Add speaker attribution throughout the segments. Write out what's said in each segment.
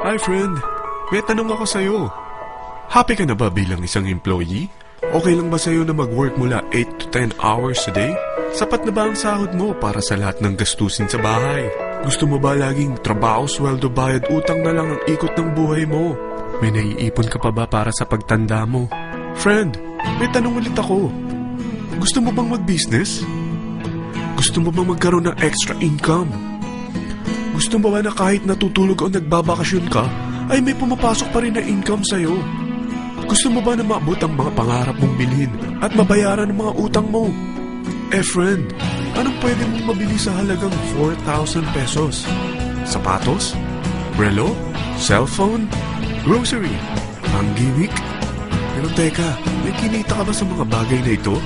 Speaker 1: Hi friend, may tanong ako sa'yo. Happy ka na ba bilang isang employee? Okay lang ba sa'yo na mag-work mula 8 to 10 hours a day? Sapat na ba ang sahod mo para sa lahat ng gastusin sa bahay? Gusto mo ba laging trabaho, sweldo, bayad, utang na lang ang ikot ng buhay mo? May naiipon ka pa ba para sa pagtanda mo? Friend, may tanong ulit ako. Gusto mo bang mag-business? Gusto mo bang magkaroon ng extra income? Gusto mo ba na kahit natutulog o nagbabakasyon ka, ay may pumapasok pa rin na income sa'yo? Gusto mo ba na maabot ang mga pangarap mong bilhin at mabayaran ang mga utang mo? Friend, anong pwede mong mabili sa halagang 4,000 pesos? Sapatos? Relo? Cellphone? Grocery? Ang gimmick? Pero teka, may kinita ka ba sa mga bagay na ito?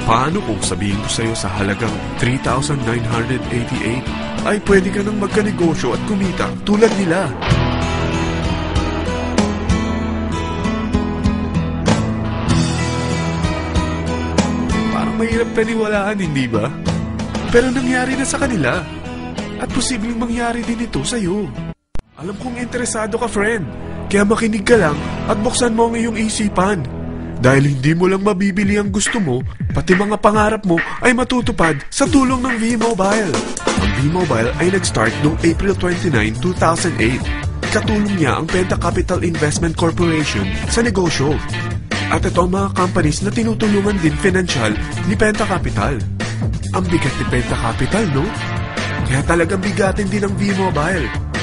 Speaker 1: Paano kung sabihin ko sa'yo sa halagang 3,988 ay pwede ka nang magkanegosyo at kumita tulad nila? Parang mahirap paniwalaan, hindi ba? Pero nangyari na sa kanila. At posibleng mangyari din ito sa'yo. Alam kong interesado ka, friend. Kaya makinig ka lang at buksan mo ang iyong isipan. Dahil hindi mo lang mabibili ang gusto mo, pati mga pangarap mo ay matutupad sa tulong ng V-Mobile. Ang V-Mobile ay nag-start noong April 29, 2008. Katulong niya ang Penta Capital Investment Corporation sa negosyo. At ito ang mga companies na tinutulungan din financial ni Penta Capital. Ang bigat ni Penta Capital, no? Kaya talagang bigatin din ang V-Mobile.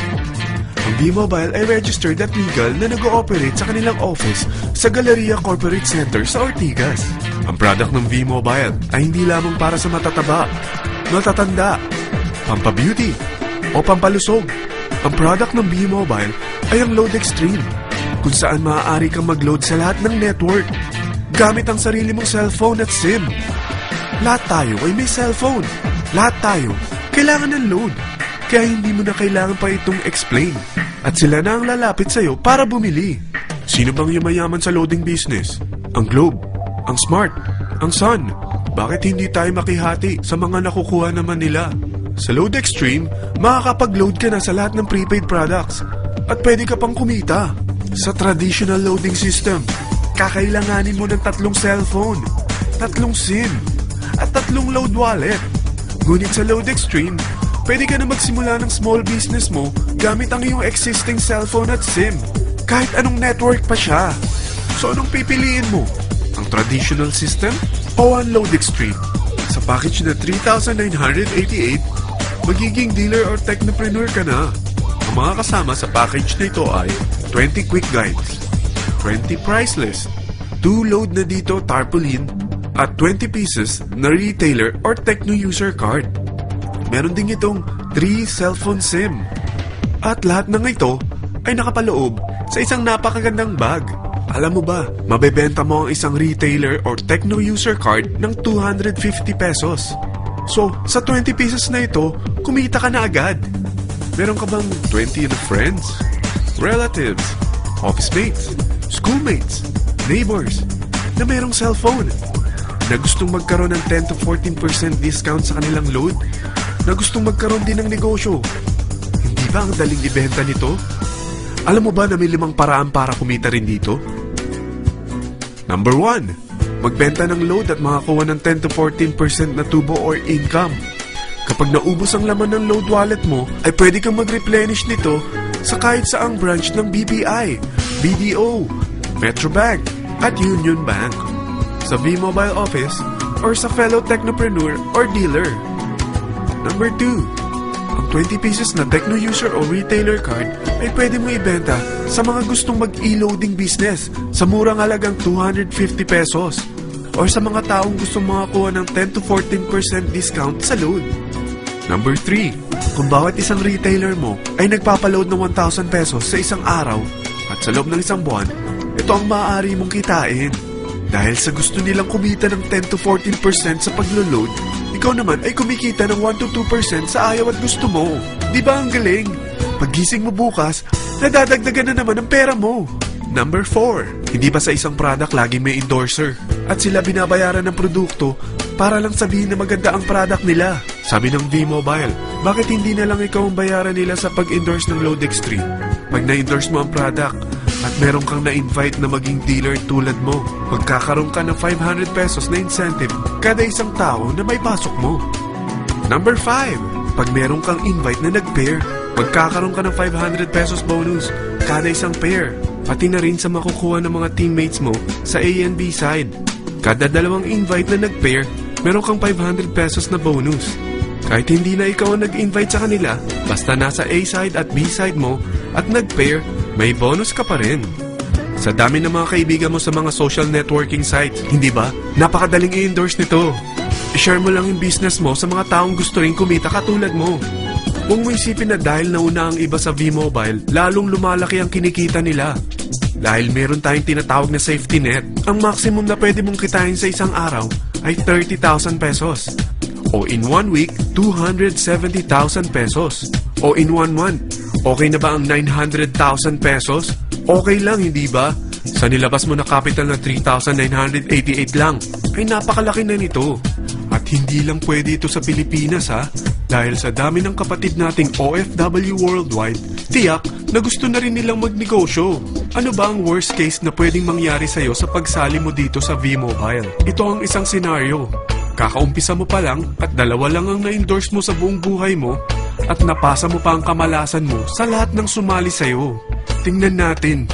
Speaker 1: Ang V-Mobile ay registered at legal na nag-ooperate sa kanilang office sa Galleria Corporate Center sa Ortigas. Ang product ng V-Mobile ay hindi lamang para sa matataba, matatanda, pampabeauty, o pampalusog. Ang product ng V-Mobile ay ang Load Extreme, kung saan maaari kang mag-load sa lahat ng network gamit ang sarili mong cellphone at SIM. Lahat tayo ay may cellphone. Lahat tayo kailangan ng load. Kaya hindi mo na kailangan pa itong explain. At sila na ang lalapit sa'yo para bumili. Sino bang yumayaman sa loading business? Ang Globe, ang Smart, ang Sun. Bakit hindi tayo makihati sa mga nakukuha naman nila? Sa Load Extreme, makakapag-load ka na sa lahat ng prepaid products. At pwede ka pang kumita. Sa traditional loading system, kakailanganin mo ng 3 cellphone, 3 SIM, at 3 load wallet. Ngunit sa Load Extreme, pwede ka na magsimula ng small business mo gamit ang iyong existing cellphone at SIM. Kahit anong network pa siya. So anong pipiliin mo? Ang traditional system o ang Load Extreme? Sa package na 3,988, magiging dealer or technopreneur ka na. Ang mga kasama sa package na ito ay 20 quick guides, 20 price list, 2 load na dito tarpaulin, at 20 pieces na retailer or techno user card. Meron din itong 3 cellphone SIM. At lahat ng ito ay nakapaloob sa isang napakagandang bag. Alam mo ba, mabebenta mo ang isang retailer or techno user card ng 250 pesos. So, sa 20 pieces na ito, kumita ka na agad. Meron ka bang 20 na friends, relatives, office mates, schoolmates, neighbors na merong cellphone? Na gustong magkaroon ng 10 to 14% discount sa kanilang load? Na gustong magkaroon din ng negosyo? Hindi ba ang daling ibenta nito? Alam mo ba na may 5 paraan para kumita rin dito? Number 1, magbenta ng load at makakuha ng 10 to 14% na tubo or income. Kapag naubos ang laman ng load wallet mo, ay pwede kang mag-replenish nito sa kahit saang branch ng BPI, BDO, Metrobank, at Union Bank, sa V-Mobile office, or sa fellow technopreneur or dealer. Number 2, ang 20 pieces na techno user o retailer card ay pwede mo ibenta sa mga gustong mag-e-loading business sa murang halagang 250 pesos or sa mga taong gustong makakuha ng 10 to 14% discount sa load. Number 3, kung bawat isang retailer mo ay nagpapaload ng 1,000 pesos sa isang araw at sa loob ng isang buwan, ito ang maaari mong kitain. Dahil sa gusto nilang kumita ng 10 to 14% sa paglo-load, ikaw naman ay kumikita ng 1 to 2% sa ayaw at gusto mo. Di ba ang galing? Paggising mo bukas, nadadagdagan na naman ang pera mo. Number 4, hindi ba sa isang product laging may endorser? At sila binabayaran ng produkto para lang sabihin na maganda ang product nila. Sabi ng V-Mobile, bakit hindi na lang ikaw ang bayaran nila sa pag-endorse ng Load Extreme? Pag na-endorse mo ang product at meron kang na-invite na maging dealer tulad mo, magkakaroon ka ng 500 pesos na incentive kada isang tao na may pasok mo. Number 5, pag meron kang invite na nag-pair, magkakaroon ka ng 500 pesos bonus kada isang pair, pati na rin sa makukuha ng mga teammates mo sa A and B side. Kada dalawang invite na nag-pair, meron kang 500 pesos na bonus. Kahit hindi na ikaw ang nag-invite sa kanila, basta nasa A side at B side mo at nag-pair, may bonus ka pa rin. Sa dami ng mga kaibigan mo sa mga social networking sites, hindi ba? Napakadaling i-endorse nito. I-share mo lang yung business mo sa mga taong gusto rin kumita katulad mo. Huwag mo isipin na dahil nauna ang iba sa V-Mobile, lalong lumalaki ang kinikita nila. Dahil meron tayong tinatawag na safety net, ang maximum na pwede mong kitain sa isang araw ay 30,000 pesos. O in 1 week, 270,000 pesos. O in 1 month, okay na ba ang 900,000 pesos? Okay lang, hindi ba? Sa nilabas mo na capital na 3,988 lang, ay napakalaki na nito. At hindi lang pwede ito sa Pilipinas ha, dahil sa dami ng kapatid nating OFW worldwide, tiyak na gusto na rin nilang magnegosyo. Ano ba ang worst case na pwedeng mangyari sa'yo sa pagsali mo dito sa V-Mobile? Ito ang isang senaryo. Kakaumpisa mo pa lang at 2 lang ang na-endorse mo sa buong buhay mo at napasa mo pa ang kamalasan mo sa lahat ng sumali sa'yo. Tingnan natin.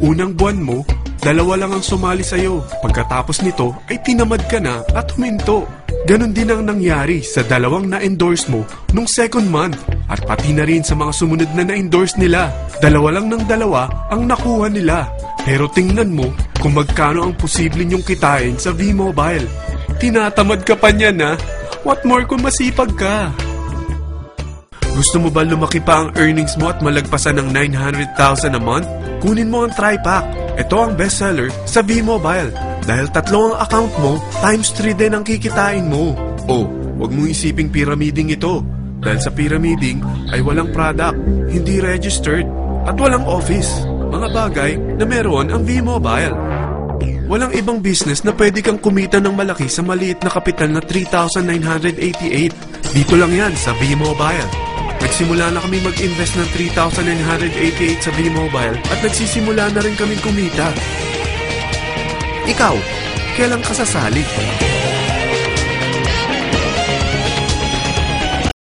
Speaker 1: Unang buwan mo, 2 lang ang sumali sa'yo. Pagkatapos nito ay tinamad ka na at huminto. Ganon din ang nangyari sa 2 na-endorse mo nung second month at pati na rin sa mga sumunod na na-endorse nila. 2 lang ng 2 ang nakuha nila. Pero tingnan mo kung magkano ang posible nyong kitain sa V-Mobile. Tinatamad ka pa niyan ha? What more kung masipag ka? Gusto mo ba lumaki pa ang earnings mo at malagpasan ng 900,000 a month? Kunin mo ang TriPack. Ito ang bestseller sa V-Mobile. Dahil 3 ang account mo, times 3 din ang kikitain mo. Oh, wag mong isiping pyramiding ito. Dahil sa pyramiding ay walang product, hindi registered, at walang office. Mga bagay na meron ang V-Mobile. Walang ibang business na pwede kang kumita ng malaki sa maliit na kapital na 3,988. Dito lang yan sa V-Mobile. Nagsimula na kami mag-invest ng 3,988 sa V-Mobile at nagsisimula na rin kaming kumita. Ikaw, kailan ka sasali?